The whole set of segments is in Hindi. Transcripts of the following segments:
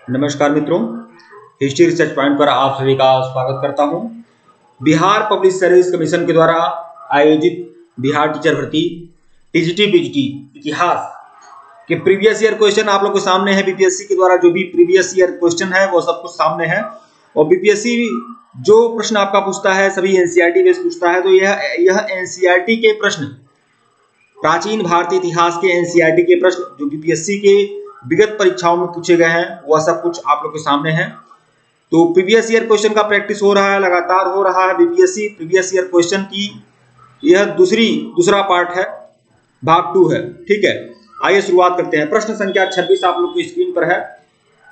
नमस्कार मित्रों, हिस्ट्री रिसर्च पॉइंट पर आप सभी का स्वागत करता हूं। बिहार पब्लिक सर्विस कमीशन के द्वारा आयोजित बिहार टीचर भर्ती टीजीटी पीजीटी इतिहास के प्रीवियस ईयर क्वेश्चन आप लोग के सामने है। बीपीएससी के द्वारा जो भी प्रीवियस ईयर क्वेश्चन है वो सब कुछ सामने है और बीपीएससी जो प्रश्न आपका पूछता है सभी एनसीईआरटी बेस्ड पूछता है। तो यह एनसीईआरटी के प्रश्न, प्राचीन भारतीय इतिहास के एनसीईआरटी के प्रश्न जो बीपीएससी के विगत परीक्षाओं में पूछे गए हैं वह सब कुछ आप लोग के सामने है। तो प्रीवियस ईयर क्वेश्चन का प्रैक्टिस हो रहा है, लगातार हो रहा है। बीपीएससी प्रीवियस ईयर क्वेश्चन की यह दूसरा पार्ट है, भाग 2 है। ठीक है, आइए शुरुआत करते हैं। प्रश्न संख्या 26 आप लोग की स्क्रीन पर है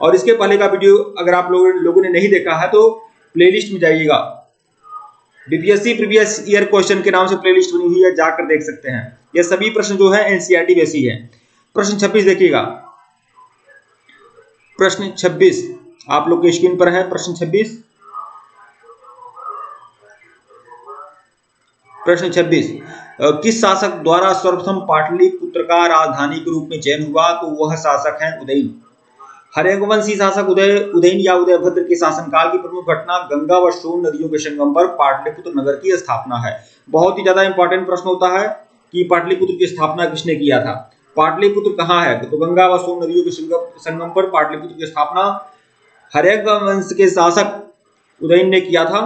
और इसके पहले का वीडियो अगर आप लोगों ने नहीं देखा है तो प्लेलिस्ट में जाइएगा। बीपीएससी प्रीवियस ईयर क्वेश्चन के नाम से प्लेलिस्ट बनी हुई है, जाकर देख सकते हैं। ये सभी प्रश्न जो है एनसीईआरटी बेस ही है। प्रश्न 26 देखिएगा। प्रश्न 26 आप लोग के स्क्रीन पर है। प्रश्न 26 किस शासक द्वारा सर्वप्रथम पाटलिपुत्र का राजधानी के रूप में चयन हुआ? तो वह शासक है उदयन। हर्यवंशी शासक उदयन या उदयभद्र के शासनकाल की प्रमुख घटना गंगा व सोन नदियों के संगम पर पाटलिपुत्र नगर की स्थापना है। बहुत ही ज्यादा इंपॉर्टेंट प्रश्न होता है कि पाटलिपुत्र की स्थापना किसने किया था। पाटलिपुत्र कहाँ है? तो गंगा व सोन नदियों के संगम पर पाटलिपुत्र की स्थापना हर्यवंश के शासक उदयन ने किया था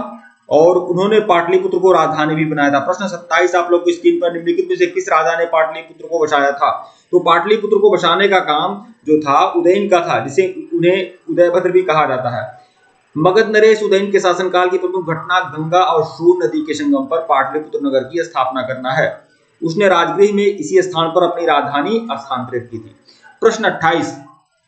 और उन्होंने पाटलिपुत्र को राजधानी भी बनाया था। प्रश्न 27 आप लोग की स्क्रीन पर, निम्नलिखित में से किस राजा ने पाटलिपुत्र को बसाया था? तो पाटलिपुत्र को बसाने का काम जो था उदयन का था, जिसे उन्हें उदयभद्र भी कहा जाता है। मगध नरेश उदयन के शासनकाल की प्रमुख घटना गंगा और सोन नदी के संगम पर पाटलिपुत्र नगर की स्थापना करना है। उसने राजगृह में इसी स्थान पर अपनी राजधानी स्थानांतरित की थी। प्रश्न 28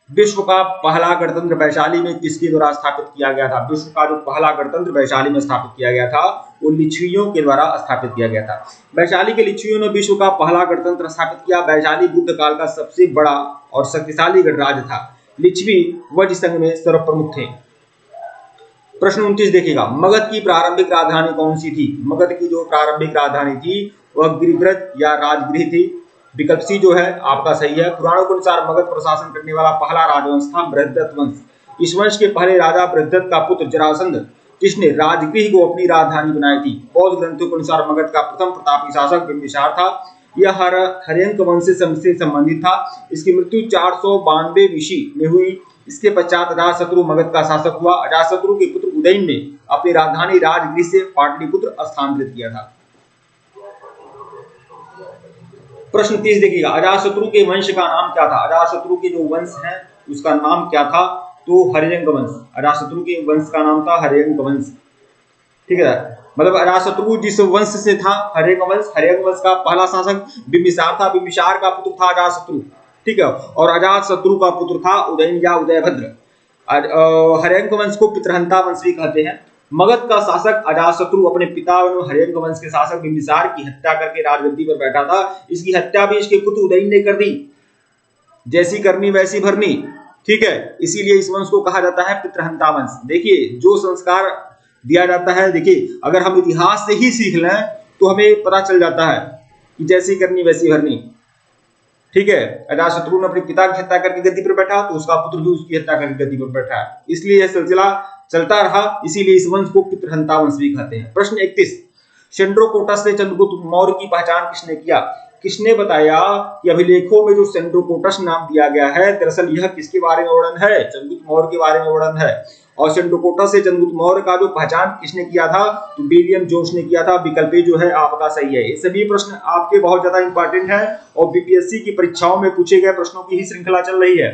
विश्व का पहला गणतंत्र वैशाली में किसके द्वारा स्थापित किया गया था? विश्व का जो पहला गणतंत्र वैशाली में स्थापित किया गया था वो लिच्छवियों के द्वारा स्थापित किया गया था। वैशाली के लिच्छवियों ने विश्व का पहला गणतंत्र स्थापित किया। वैशाली बुद्ध काल का सबसे बड़ा और शक्तिशाली गणराज्य था। लिच्छवी वज्र संघ में सर्वप्रमुख थे। प्रश्न 29 देखिएगा। मगध की प्रारंभिक राजधानी कौन सी थी? मगध की जो प्रारंभिक राजधानी थी वह गिरिब्रत या राजगृह थी। विकल्प सी जो है आपका सही है। पुराणों के अनुसार मगध पर शासन करने वाला पहला राजवंश था बृहद्रथ वंश। इस वंश के पहले राजा बृहद्रथ का पुत्र जरासंध, जिसने राजगृह को अपनी राजधानी बनाई थी। बौद्ध ग्रंथों के अनुसार मगध का प्रथम प्रतापी शासक बिंबिसार था। यह हर्यंक वंश से संबंधित था। इसकी मृत्यु 492 BC में हुई। इसके पश्चात अजातशत्रु मगध का शासक हुआ। अजातशत्रु के पुत्र उदयन ने अपनी राजधानी राजगृह से पाटलिपुत्र स्थानांतरित किया था। प्रश्न 30 देखिएगा। अजातशत्रु के वंश का नाम क्या था? अजातशत्रु के जो वंश है उसका नाम क्या था? तो हर्यंक वंश। अजातशत्रु के वंश का नाम था हर्यंक वंश। ठीक है, मतलब अजातशत्रु जिस वंश से था हर्यंक वंश का पहला शासक बिंबिसार था। बिंबिसार का पुत्र था अजातशत्रु। ठीक है, और अजातशत्रु का पुत्र था उदयन या उदयभद्र। हर्यंक वंश को पितृहंता वंश भी कहते हैं। मगध का शासक अजातशत्रु अपने पिता एवं हर्यंक वंश के शासक बिंबिसार की हत्या करके राजगद्दी पर बैठा था। इसकी हत्या भी इसके पुत्र उदयन ने कर दी। जैसी करनी वैसी भरनी। ठीक है, इसीलिए इस वंश को कहा जाता है पितृहंता वंश। देखिए जो संस्कार दिया जाता है, देखिए अगर हम इतिहास से ही सीख लें तो हमें पता चल जाता है कि जैसी करनी वैसी भरनी। ठीक है, अजातशत्रु ने अपने पिता की हत्या करके गद्दी पर बैठा तो उसका पुत्र भी उसकी हत्या करके गद्दी पर बैठा। इसलिए यह सिलसिला चलता रहा, इसीलिए इस वंश को पितृहंता वंश भी कहते हैं। प्रश्न 31 सेंड्रोकोटस से चंद्रगुप्त मौर्य की पहचान किसने किया? किसने बताया कि अभिलेखों में जो सेंड्रोकोटस नाम दिया गया है दरअसल यह किसके बारे में वर्णन है? चंद्रगुप्त मौर्य के बारे में वर्णन है। और सेंड्रोकोटस से चंद्रगुप्त मौर्य का जो पहचान किसने किया था? तो विलियम जोन्स ने किया था। विकल्प जो है आपका सही है। ये सभी प्रश्न आपके बहुत ज्यादा इंपॉर्टेंट है और बीपीएससी की परीक्षाओं में पूछे गए प्रश्नों की ही श्रृंखला चल रही है।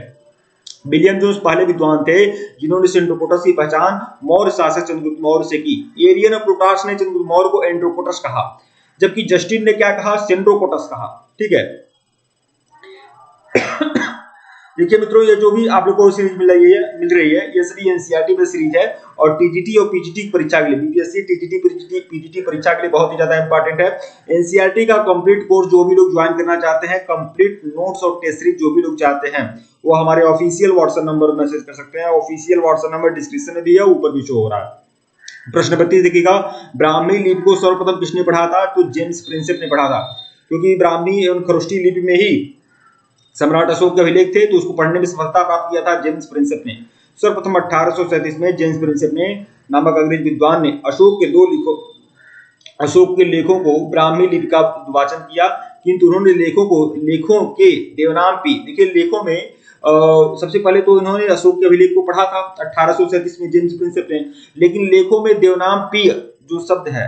विलियम जोन्स पहले विद्वान थे जिन्होंने सेंड्रोकोटस की पहचान मौर्य शासक चंद्रगुप्त मौर्य से की। एरियन और प्लूटार्च ने चंद्रगुप्त मौर्य को एंड्रोकोटस कहा, जबकि जस्टिन ने क्या कहा? सेंड्रोकोटस कहा। ठीक है, देखिए मित्रों ये जो भी आप लोग को सीरीज मिल रही है ये सभी एनसीईआरटी बेस्ड सीरीज है और टीजीटी और पीजीटी परीक्षा के लिए, बीपीएससी टीजीटी पीजीटी परीक्षा के लिए बहुत ही ज्यादा इंपॉर्टेंट है। एनसीईआरटी का कंप्लीट कोर्स जो भी लोग ज्वाइन करना चाहते हैं, कंप्लीट नोट्स और टेस्ट सीरीज जो भी लोग चाहते हैं वो हमारे ऑफिशियल व्हाट्सएप नंबर पर मैसेज कर सकते हैं। ऑफिशियल व्हाट्सएप नंबर डिस्क्रिप्शन में भी है, ऊपर भी शो हो रहा है। प्रश्न 32 देखिएगा। ब्राह्मी लिपि को सर्वप्रथम किसने पढ़ा था? तो जेम्स प्रिंसेप ने पढ़ा था, क्योंकि ब्राह्मी एवं खरोष्टी लिपि में ही सम्राट अशोक के अभिलेख थे तो उसको पढ़ने में सफलता प्राप्त किया था जेम्स प्रिंसेप ने। सर्वप्रथम 1837 में जेम्स प्रिंसेप ने नामक अंग्रेज विद्वान ने अशोक के लेखों को ब्राह्मी लिपि का वाचन किया, किंतु उन्होंने लेखों के देवनाम देखिए लेखों में सबसे पहले तो इन्होंने अशोक के अभिलेख को पढ़ा था 1837 में जेम्स प्रिंसेप ने, लेकिन लेखों में देवनाम पी जो शब्द है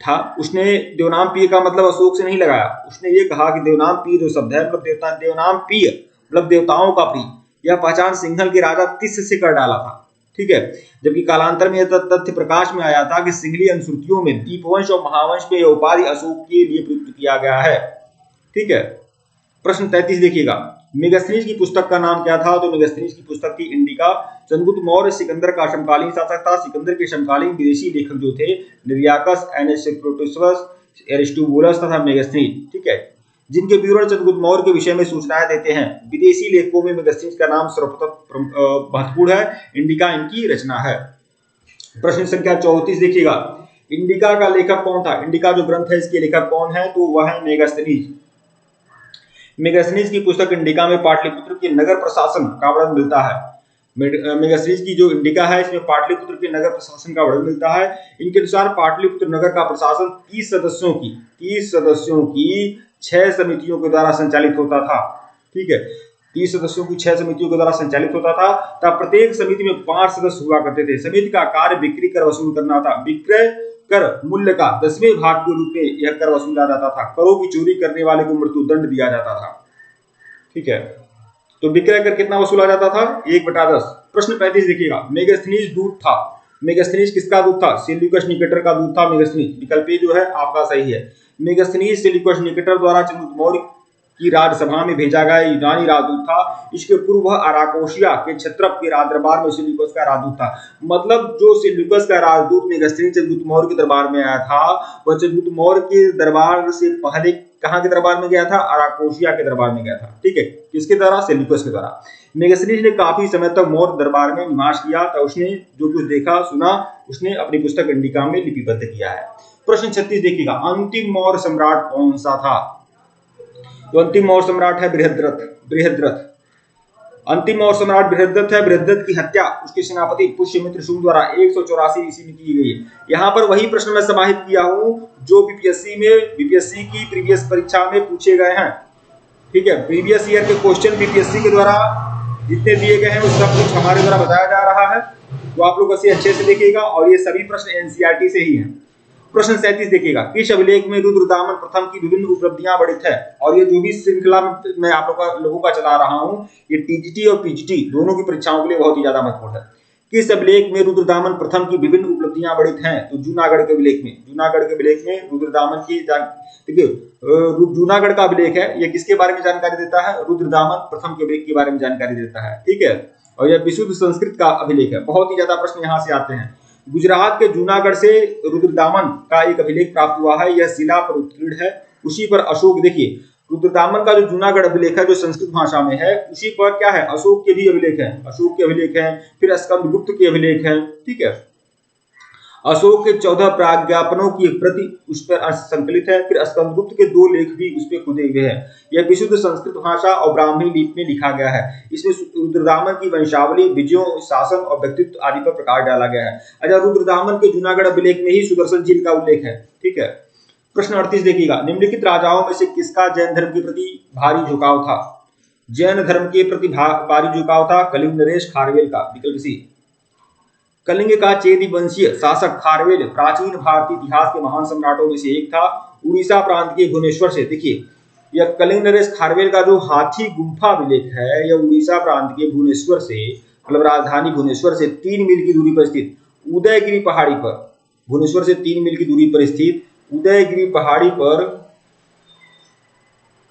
था, उसने देवनाम पी का मतलब अशोक से नहीं लगाया। उसने ये कहा कि देवनाम पी जो शब्द है मतलब देवनाम पी मतलब देवताओं का प्रिय, यह पहचान सिंघल के राजा तिस से कर डाला था। ठीक है, जबकि कालांतर में यह तथ्य प्रकाश में आया था कि सिंघली अनुश्रुतियों में दीपवंश और महावंश में यह उपाधि अशोक के लिए प्रयुक्त किया गया है। ठीक है, प्रश्न 33 देखिएगा, मेगास्थनीज की पुस्तक का नाम क्या था? तो मेगास्थनीज की पुस्तक थी इंडिका। चंद्रगुप्त मौर्य सिकंदर का समकालीन शासक था। सिकंदर के समकालीन विदेशी लेखक जो थे निर्याकस, एनेक्सोक्रोटोसस, एरिस्टोबुलस तथा मेगास्थनीज। ठीक है, जिनके विवरण चंद्रगुप्त मौर्य के विषय में सूचनाएं देते हैं। विदेशी लेखकों में मेगास्थनीज का नाम सर्वप्रथम महत्वपूर्ण है। इंडिका इनकी रचना है। प्रश्न संख्या 34 देखिएगा, इंडिका का लेखक कौन था? इंडिका जो ग्रंथ है इसके लेखक कौन है? तो वह है मेगास्थनीज। मेगास्थनीज की पुस्तक इंडिका में पाटलिपुत्र के नगर प्रशासन का वर्णन मिलता है। मेगास्थनीज की जो इंडिका है इसमें पाटलिपुत्र के नगर प्रशासन का वर्णन मिलता है। इनके अनुसार पाटलिपुत्र नगर का प्रशासन 30 सदस्यों की 6 समितियों के द्वारा संचालित होता था। ठीक है, 30 सदस्यों की 6 समितियों के द्वारा संचालित होता था। तब प्रत्येक समिति में 5 सदस्य हुआ करते थे। समिति का कार्य बिक्री कर वसूल करना था। विक्रय कर मूल्य का 10वें भाग के रूप में यह कर वसूला जाता था। करों की चोरी करने वाले को मृत्युदंड दिया जाता था। ठीक है, तो विक्रय कर कितना वसूला जाता था? 1/10। प्रश्न 35 देखिएगा, मेगास्थनीज दूत था। मेगास्थनीज किसका दूत था? सेल्यूकस निकेटर का दूत था मेगास्थनीज। विकल्प ए जो है आपका सही है। मेगास्थनीज सेल्यूकस निकेटर द्वारा चंद्रगुप्त मौर्य की राजसभा में भेजा गया यूनानी राजदूत था। इसके पूर्व वह अराकोशिया के क्षत्रप के राजदरबार में सेल्यूकस का राजदूत था। मतलब जो सेल्यूकस का राजदूत मेगास्थनीज चंद्रगुप्त मौर्य के दरबार में आया था, वह चंद्रगुप्त मौर्य के दरबार से पहले कहां के दरबार में गया था? अराकोशिया के दरबार में गया था। ठीक है, किसके द्वारा? सेल्यूकस के द्वारा। मेगास्थनीज ने काफी समय तक मौर्य दरबार में निवास किया, तो उसने जो कुछ देखा सुना उसने अपनी पुस्तक इंडिका में लिपिबद्ध किया है। प्रश्न 36 देखिएगा, अंतिम मौर्य सम्राट कौन सा था? तो अंतिम मौर्य सम्राट है बृहद्रथ। अंतिम मौर्य सम्राट बृहद्रथ है। बृहद्रथ की हत्या उसके सेनापति पुष्यमित्र शुंग द्वारा 184 ईस्वी में की गई है। यहाँ पर वही प्रश्न मैं समाहित किया हूं जो बीपीएससी की प्रीवियस परीक्षा में पूछे गए हैं। ठीक है, प्रीवियस ईयर के क्वेश्चन बीपीएससी के द्वारा जितने दिए गए हैं वो सब कुछ हमारे द्वारा बताया जा रहा है, तो आप लोग इसे अच्छे से देखिएगा। और ये सभी प्रश्न एनसीईआरटी से ही हैं। प्रश्न 37 देखिएगा, किस अभिलेख में रुद्रदामन प्रथम की विभिन्न उपलब्धियां वर्णित है? और ये जो भी श्रृंखला मैं आप लोगों का चला रहा हूं, ये टीजीटी और पीजीटी दोनों की परीक्षाओं के लिए बहुत ही ज्यादा महत्वपूर्ण है। किस अभिलेख में रुद्रदामन प्रथम की विभिन्न उपलब्धियां वर्णित हैं? तो जूनागढ़ के अभिलेख में रुद्रदामन की देखिए जूनागढ़ का अभिलेख है। यह किसके बारे में जानकारी देता है? रुद्रदामन प्रथम के अभिलेख के बारे में जानकारी देता है। ठीक है, और यह विशुद्ध संस्कृत का अभिलेख है। बहुत ही ज्यादा प्रश्न यहाँ से आते हैं। गुजरात के जूनागढ़ से रुद्रदामन का एक अभिलेख प्राप्त हुआ है। यह शिला पर उत्कीर्ण है। उसी पर अशोक, देखिए रुद्रदामन का जो जूनागढ़ अभिलेख है जो संस्कृत भाषा में है, उसी पर क्या है? अशोक के भी अभिलेख है। अशोक के अभिलेख है, फिर स्कंदगुप्त के अभिलेख है। ठीक है, अशोक के 14 प्राज्ञापनों की एक प्रति उस पर संकलित है। फिर स्कंदगुप्त के 2 लेख भी उस पर खुदे हुए हैं। यह विशुद्ध संस्कृत भाषा और ब्राह्मी लिपि में लिखा गया है। इसमें रुद्रदामन की वंशावली, विजयों, शासन और व्यक्तित्व आदि पर प्रकाश डाला गया है। अच्छा, रुद्रदामन के जूनागढ़ अभिलेख में ही सुदर्शन झील का उल्लेख है। ठीक है, प्रश्न 38 देखिएगा, निम्नलिखित राजाओं में से किसका जैन धर्म के प्रति भारी झुकाव था? जैन धर्म के प्रति भारी झुकाव था कलिंग नरेश खारवेल का। विकल्प सी। कलिंग का चेदी वंशीय शासक खारवेल प्राचीन भारतीय इतिहास के महान सम्राटों में से एक था। उड़ीसा प्रांत के भुवनेश्वर से, देखिए यह कलिंग नरेश खारवेल का जो हाथी गुम्फा अभिलेख है, यह उड़ीसा प्रांत के भुवनेश्वर से, मतलब राजधानी भुवनेश्वर से 3 मील की दूरी पर स्थित उदयगिरी पहाड़ी पर, भुवनेश्वर से 3 मील की दूरी पर स्थित उदयगिरी पहाड़ी पर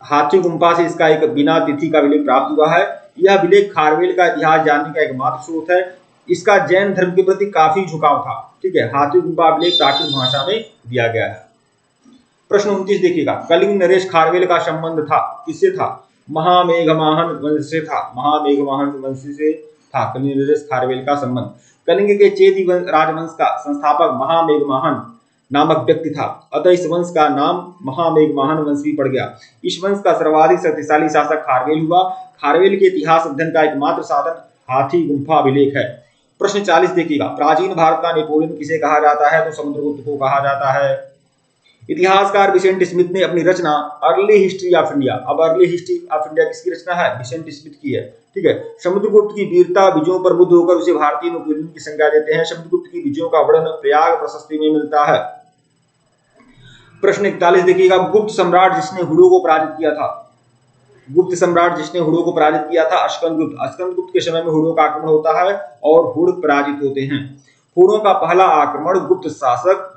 हाथी गुम्फा से इसका एक बिना तिथि का अभिलेख प्राप्त हुआ है। यह अभिलेख खारवेल का इतिहास जानने का एकमात्र स्रोत है। इसका जैन धर्म के प्रति काफी झुकाव था। ठीक है, हाथी गुम्फा अभिलेख प्राकृत भाषा में दिया गया है। प्रश्न 29 देखिएगा, कलिंग नरेश खारवेल का संबंध था किससे था? महामेघमाहन वंश से था। महामेघमाहन वंश से था कलिंग नरेश खारवेल का संबंध। कलिंग के चेदी राजवंश का संस्थापक महामेघमाहन नामक व्यक्ति था, अतः इस वंश का नाम महामेघमाहन वंश भी पड़ गया। इस वंश का सर्वाधिक शक्तिशाली शासक खारवेल हुआ। खारवेल के इतिहास अध्ययन का एकमात्र साधन हाथी गुम्फा अभिलेख है। प्रश्न 40 देखिएगा, प्राचीन भारत का नेपोलियन किसे कहा जाता है? तो समुद्रगुप्त को कहा जाता है। इतिहासकार विसेंट स्मिथ ने अपनी रचना अर्ली हिस्ट्री ऑफ इंडिया, अब अर्ली हिस्ट्री ऑफ इंडिया किसकी रचना है? विसेंट स्मिथ की है। ठीक है, समुद्रगुप्त की वीरता विजयों पर बुद्ध होकर उसे भारतीय नेपोलियन की संज्ञा देते हैं। समुद्रगुप्त की विजयों का वर्णन प्रयाग प्रशस्ति में मिलता है। प्रश्न 41 देखिएगा, गुप्त सम्राट जिसने हुडू को पराजित किया था? गुप्त सम्राट जिसने हुडू को पराजित किया था? स्कंदगुप्त। स्कंदगुप्त के समय में हुडू का आक्रमण होता है और हुड पराजित होते हैं। हुडू का पहला आक्रमण गुप्त शासक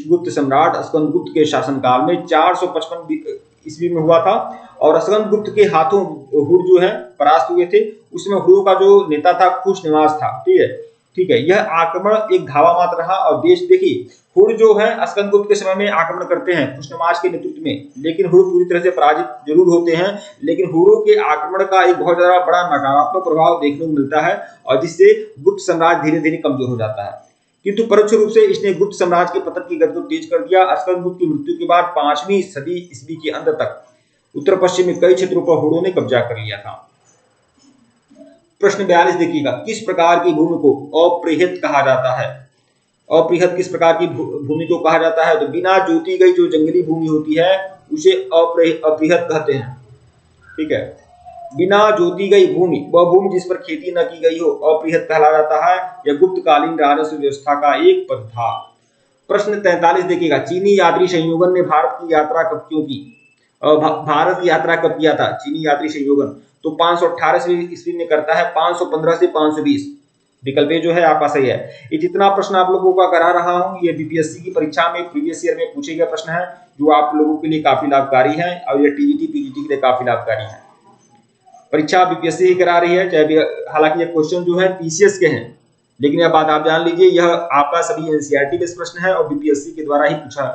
गुप्त सम्राट स्कंदगुप्त के शासनकाल में 455 ईस्वी में हुआ था और स्कंदगुप्त के हाथों हुड जो है परास्त हुए थे। उसमें हुडू का जो नेता था खुशनिवास था। ठीक है, यह आक्रमण एक धावा मात्र रहा और देश देखिए, हुड जो है स्कंदगुप्त के समय में आक्रमण करते हैं खुशनवास के नेतृत्व में, लेकिन हुड पूरी तरह से पराजित जरूर होते हैं, लेकिन हुडों के आक्रमण का एक बहुत ज्यादा बड़ा नकारात्मक प्रभाव देखने को मिलता है और जिससे गुप्त साम्राज्य धीरे धीरे कमजोर हो जाता है। किंतु परोक्ष रूप से इसने गुप्त साम्राज्य के पतन की गति को तेज कर दिया। स्कंदगुप्त की मृत्यु के बाद 5वीं सदी ईस्वी के अंत तक उत्तर पश्चिम में कई क्षेत्रों पर हुडों ने कब्जा कर लिया था। प्रश्न 42 देखिएगा, किस प्रकार की भूमि को अपृहत कहा जाता है? अपृहत किस प्रकार की भूमि को कहा जाता है? तो बिना जोती गई जो जंगली भूमि होती है उसे अपृहत कहते हैं। ठीक है, बिना जोती गई भूमि, वह भूमि जिस पर खेती न की गई हो, अपृहत कहला जाता है। यह गुप्तकालीन राजस्व व्यवस्था का एक पद था। प्रश्न 43 देखिएगा, चीनी यात्री संयोगन ने भारत की यात्रा कब क्यों की? भारत की यात्रा कब किया था चीनी यात्री संयोगन? तो 518 ईस्वी में करता है, 515 से 520। विकल्प जो है आपका सही है। ये जितना प्रश्न आप लोगों का करा रहा हूं ये बीपीएससी की परीक्षा में प्रीवियस ईयर में पूछे गए प्रश्न है जो आप लोगों के लिए काफी लाभकारी है और ये टीजीटी पीजीटी के लिए काफी लाभकारी है। परीक्षा बीपीएससी ही करा रही है, चाहे हालांकि ये क्वेश्चन जो है पीसीएस के हैं, लेकिन यह बात आप जान लीजिए यह आपका सभी एनसीईआरटी बेस्ड प्रश्न है और बीपीएससी के द्वारा ही पूछा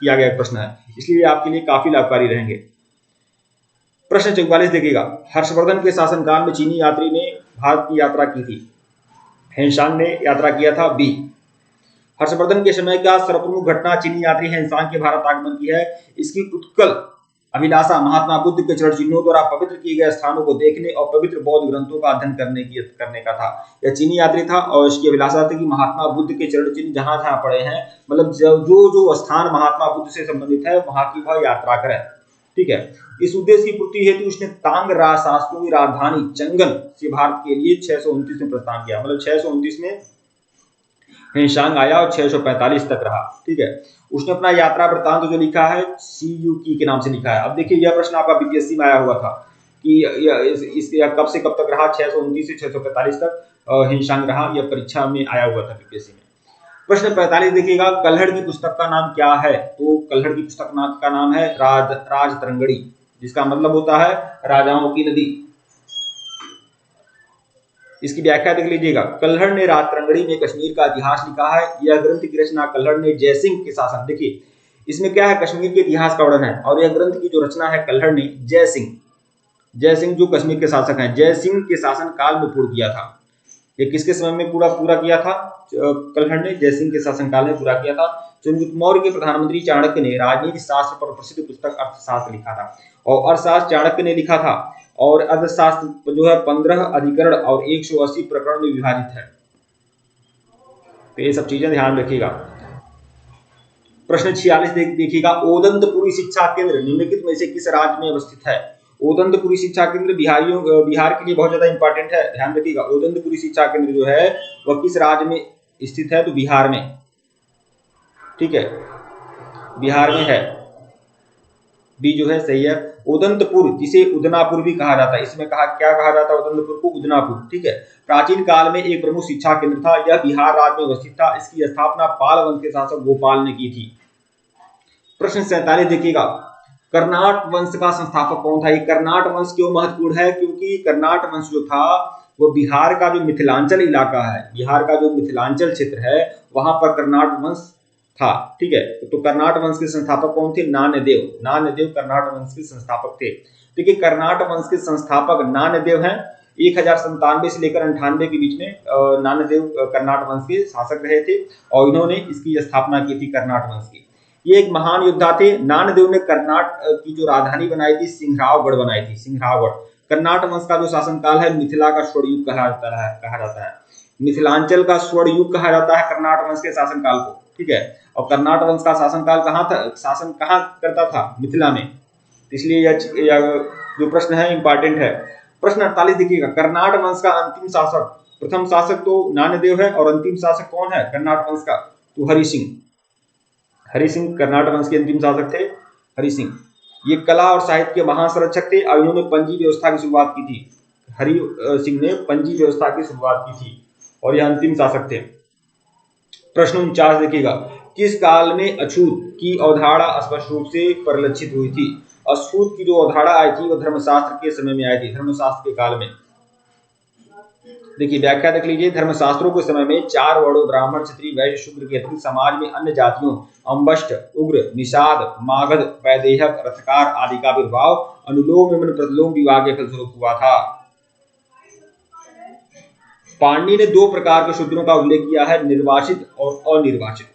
किया गया प्रश्न है, इसलिए आपके लिए काफी लाभकारी रहेंगे। प्रश्न 44 देखिएगा, हर्षवर्धन के शासनकाल में चीनी यात्री ने भारत की यात्रा की थी। हेनसांग ने यात्रा किया था। बी। हर्षवर्धन के समय का सर्वप्रमुख घटना चीनी यात्री हेनसांग के भारत आगमन की है। इसकी उत्कल अभिलाषा महात्मा बुद्ध के चरण चिन्हों द्वारा पवित्र किए गए स्थानों को देखने और पवित्र बौद्ध ग्रंथों का अध्ययन करने का था। यह चीनी यात्री था और इसकी अभिलाषा थी कि महात्मा बुद्ध के चरण चिन्ह जहां जहां पड़े हैं, मतलब जो स्थान महात्मा बुद्ध से संबंधित है वहां की वह यात्रा करें। ठीक है, इस उद्देश्य की पूर्ति हेतु उसने तांग राजशासकों की राजधानी चंगन से भारत के लिए 629 में प्रस्थान किया। मतलब 629 में हेनसांग आया और 645 तक रहा। ठीक है, उसने अपना यात्रा वृत्तांत जो लिखा है सीयूकी के नाम से लिखा है। अब देखिए यह प्रश्न आपका बीपीएससी में आया हुआ था कि इसके कब से कब तक रहा, 629 से 645 तक हेनसांग रहा, यह परीक्षा में आया हुआ था बीपीएससी में। प्रश्न 45 देखिएगा, कल्हड़ की पुस्तक का नाम क्या है? तो कल्हड़ की पुस्तक का नाम है राजतरंगड़ी, जिसका मतलब होता है राजाओं की नदी। इसकी व्याख्या देख लीजिएगा, कल्हड़ ने राजतरंगड़ी में कश्मीर का इतिहास लिखा है। यह ग्रंथ की रचना कल्हड़ ने जयसिंह के शासन, देखिए इसमें क्या है, कश्मीर के इतिहास का वर्णन है और यह ग्रंथ की जो रचना है कल्हड़ ने जयसिंह जो कश्मीर के शासक हैं, जयसिंह के शासन काल में पूर्ण किया था। ये किसके समय में पूरा किया था? कल्हड़ ने जयसिंह के शासनकाल में पूरा किया था। चंद्रगुप्त मौर्य के प्रधानमंत्री चाणक्य ने राजनीति शास्त्र पर प्रसिद्ध पुस्तक अर्थशास्त्र लिखा था और अर्थशास्त्र चाणक्य ने लिखा था और अर्थशास्त्र जो है 15 अधिकरण और 180 प्रकरण में विभाजित है। तो ये सब चीजें ध्यान रखिएगा। प्रश्न 46 देखिएगा, ओदंतपुरी शिक्षा केंद्र निम्नलिखित में से किस राज्य में अवस्थित है? ओदंतपुरी शिक्षा केंद्र बिहार के लिए बहुत ज्यादा इंपॉर्टेंट है, ध्यान रखिएगा। ओदंतपुरी शिक्षा केंद्र जो है वह किस राज्य में स्थित है? तो बिहार में। ठीक है, बिहार में है। बी जो है सही है। उदंतपुर जिसे उदनापुर भी कहा जाता है, इसमें क्या कहा जाता है उदंतपुर को? उदनापुर। ठीक है, प्राचीन काल में एक प्रमुख शिक्षा केंद्र था। यह बिहार राज्य में अवस्थित था। इसकी स्थापना पाल वंश के शासक गोपाल ने की थी। प्रश्न 47 देखिएगा, कर्नाट वंश का संस्थापक कौन था? ये कर्नाट वंश क्यों महत्वपूर्ण है? क्योंकि कर्नाट वंश जो था वो बिहार का जो मिथिलांचल इलाका है, बिहार का जो मिथिलांचल क्षेत्र है वहां पर कर्नाट वंश था। ठीक है, तो कर्नाट वंश के संस्थापक कौन थे? नान्यदेव कर्नाट वंश के संस्थापक थे। देखिए कर्नाट वंश के संस्थापक नान्यदेव हैं। 1097 से लेकर 98 के बीच में नान्यदेव कर्नाट वंश के शासक रहे थे और इन्होंने इसकी स्थापना की थी कर्नाट वंश की। ये एक महान योद्धा थे। नान्यदेव ने कर्नाट की जो राजधानी बनाई थी सिंघरावगढ़ बनाई थी। सिंघरावगढ़ कर्नाट वंश का जो शासनकाल है मिथिला का स्वर्ण युग कहा जाता है। मिथिलांचल का स्वर्ण युग कहा जाता है कर्नाट वंश के शासनकाल को, ठीक है। और कर्नाट वंश का शासनकाल कहाँ था, शासन कहाँ करता था, मिथिला में। इसलिए यह जो प्रश्न है इंपॉर्टेंट है। प्रश्न 48 देखिएगा, कर्नाट वंश का अंतिम शासक, प्रथम शासक तो नान्यदेव है और अंतिम शासक कौन है कर्नाट वंश का, तो हरि सिंह। हरि सिंह कर्नाट वंश के अंतिम शासक थे, हरि सिंह। ये कला और साहित्य के महान संरक्षक थे और इन्होंने पंजी व्यवस्था की शुरुआत की थी। हरि सिंह ने पंजी व्यवस्था की शुरुआत की थी और यह अंतिम शासक थे। प्रश्न 49 देखिएगा, किस काल में अछूत की अवधारणा स्पष्ट रूप से परिलक्षित हुई थी। अछूत की जो अवधारणा आई थी वो धर्मशास्त्र के समय में आई थी, धर्मशास्त्र के काल में। देखिए व्याख्या देख लीजिए, धर्मशास्त्रों के समय में 4 वर्णों ब्राह्मण क्षत्रिय वैश्य शूद्र के अतिरिक्त समाज में अन्य जातियों अंबष्ट उग्र निषाद मागध वैदेहक रथकार आदि का आविर्भाव अनुलोम एवं प्रतिलोम विवाह के फलस्वरूप हुआ था। पाणिनि ने 2 प्रकार के शूद्रों का उल्लेख किया है, निर्वासित और अनिर्वासित।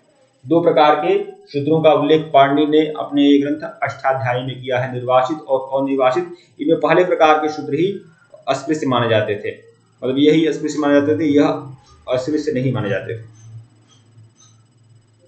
2 प्रकार के शूद्रों का उल्लेख पाणिनि ने अपने ग्रंथ अष्टाध्यायी में किया है, निर्वासित और अनिर्वासित। इनमें पहले प्रकार के शूद्र ही अस्पृश्य माने जाते थे, मतलब यही अस्पृश्य माने जाते थे, यह अस्पृश्य नहीं माने जाते थे।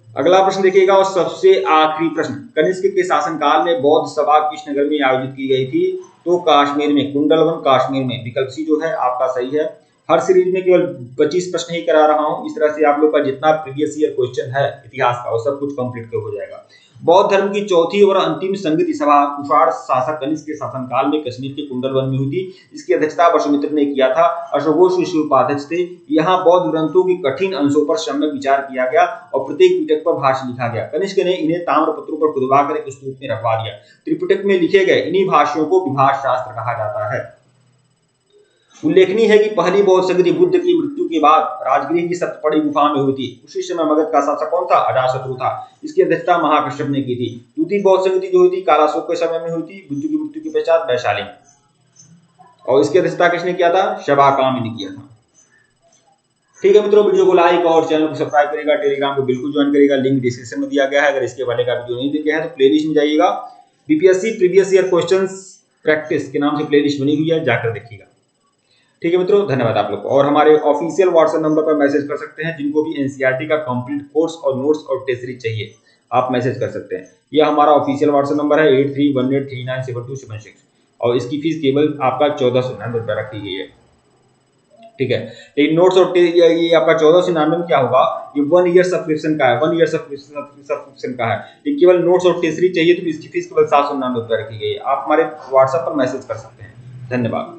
अगला प्रश्न देखिएगा और सबसे आखिरी प्रश्न, कनिष्क के शासनकाल में बौद्ध सभा किस नगर में आयोजित की गई थी, तो कश्मीर में, कुंडलवन कश्मीर में। विकल्प सी जो है आपका सही है। हर सीरीज में केवल 25 प्रश्न ही करा रहा हूं, इस तरह से आप लोग का जितना प्रीवियस ईयर क्वेश्चन है इतिहास का वो सब कुछ कंप्लीट हो जाएगा। बौद्ध धर्म की चौथी और अंतिम संगति सभा कुषाण शासक कनिष्क के शासनकाल में कश्मीर के कुंडलवन में हुई थी। इसकी अध्यक्षता वसुमित्र ने किया था। अशोघोष ऋषि उपाध्यक्ष थे। यहाँ बौद्ध ग्रंथों की कठिन अंशों पर सम्यक विचार किया गया और प्रत्येक पिटक पर भाष्य लिखा गया। कनिष्क ने इन्हें ताम्रपत्रों पर खुदवाकर एक स्तूप में रखवा दिया। त्रिपिटक में लिखे गए इन्हीं भाष्यों को विभाष शास्त्र कहा जाता है। उल्लेखनीय है कि पहली बौद्ध संगति बुद्ध की मृत्यु के बाद राजगृह की सप्तपदी गुफा में हुई थी। उसी समय मगध का शासक कौन था, अजातशत्रु था। इसकी अध्यक्षता महाकश्यप ने की थी। दूसरी बौद्ध संगति जो हुई थी कालाशोक के समय में हुई थी, बुद्ध की मृत्यु के पश्चात वैशाली में, और इसकी अध्यक्षता किसने किया था, शबाकामी ने किया था। ठीक है मित्रों, वीडियो को लाइक और चैनल को सब्सक्राइब करेगा, टेलीग्राम को बिल्कुल ज्वाइन करेगा, लिंक डिस्क्रिप्शन में दिया गया है। अगर इसके पहले का वीडियो नहीं देखे हैं तो प्लेलिस्ट में जाइएगा, BPSC previous year questions practice के नाम से प्लेलिस्ट बनी हुई है, जाकर देखिएगा। ठीक है मित्रों, धन्यवाद आप लोग को। और हमारे ऑफिशियल व्हाट्सएप नंबर पर मैसेज कर सकते हैं, जिनको भी एनसीईआरटी का कंप्लीट कोर्स और नोट्स और टेस्ट सीरीज चाहिए आप मैसेज कर सकते हैं। यह हमारा ऑफिशियल व्हाट्सएप नंबर है 8318397276 और इसकी फीस केवल आपका 1499 रुपये रखी गई है। ठीक है, लेकिन नोट्स और ये आपका 1499 में क्या होगा, ये 1 ईयर सब्सक्रिप्शन का है, 1 ईयर सब्सक्रिप्शन का है। लेकिन केवल नोट्स और टेस्ट सीरीज चाहिए तो इसकी फीस केवल 799 रुपये रखी गई है। आप हमारे व्हाट्सएप पर मैसेज कर सकते हैं। धन्यवाद।